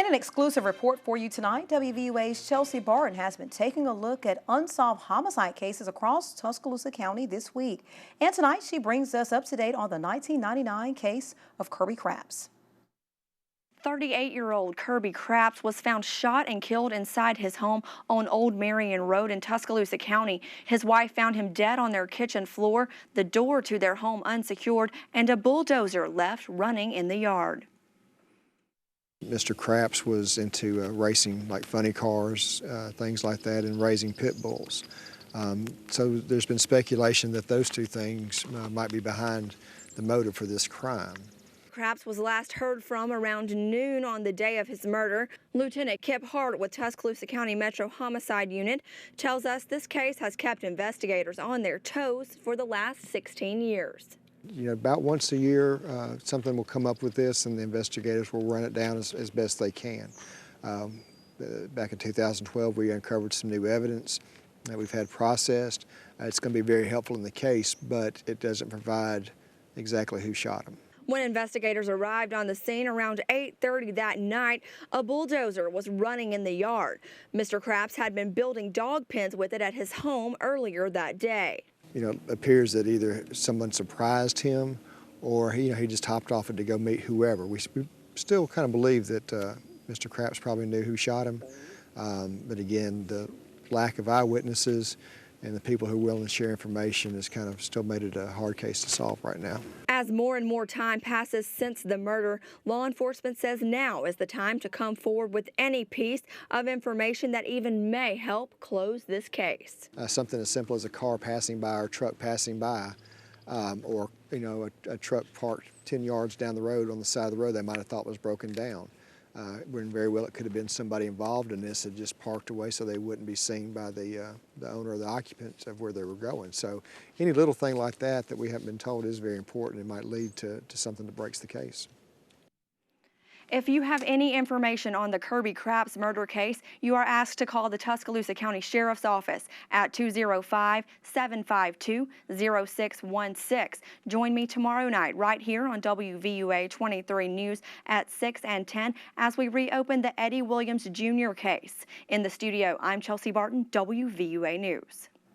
In an exclusive report for you tonight, WVUA's Chelsea Barton has been taking a look at unsolved homicide cases across Tuscaloosa County this week. And tonight she brings us up to date on the 1999 case of Kirby Craps. 38-year-old Kirby Craps was found shot and killed inside his home on Old Marion Road in Tuscaloosa County. His wife found him dead on their kitchen floor, the door to their home unsecured, and a bulldozer left running in the yard. Mr. Craps was into racing like funny cars, things like that, and raising pit bulls. So there's been speculation that those two things might be behind the motive for this crime. Craps was last heard from around noon on the day of his murder. Lieutenant Kip Hart with Tuscaloosa County Metro Homicide Unit tells us this case has kept investigators on their toes for the last 16 years. You know, about once a year, something will come up with this, and the investigators will run it down as best they can. Back in 2012, we uncovered some new evidence that we've had processed. It's going to be very helpful in the case, but it doesn't provide exactly who shot him. When investigators arrived on the scene around 8:30 that night, a bulldozer was running in the yard. Mr. Craps had been building dog pens with it at his home earlier that day. You know, it appears that either someone surprised him or he just hopped off it to go meet whoever. We still kind of believe that Mr. Craps probably knew who shot him, but again, the lack of eyewitnesses and the people who are willing to share information has kind of still made it a hard case to solve right now. As more and more time passes since the murder, law enforcement says now is the time to come forward with any piece of information that even may help close this case. Something as simple as a car passing by or a truck passing by, or a truck parked 10 yards down the road on the side of the road they might have thought was broken down. When very well it could have been somebody involved in this that just parked away so they wouldn't be seen by the owner or the occupants of where they were going. So any little thing like that we haven't been told is very important. It might lead to something that breaks the case. If you have any information on the Kirby Craps murder case, you are asked to call the Tuscaloosa County Sheriff's Office at 205-752-0616. Join me tomorrow night right here on WVUA 23 News at 6 and 10 as we reopen the Eddie Williams Jr. case. In the studio, I'm Chelsea Barton, WVUA News.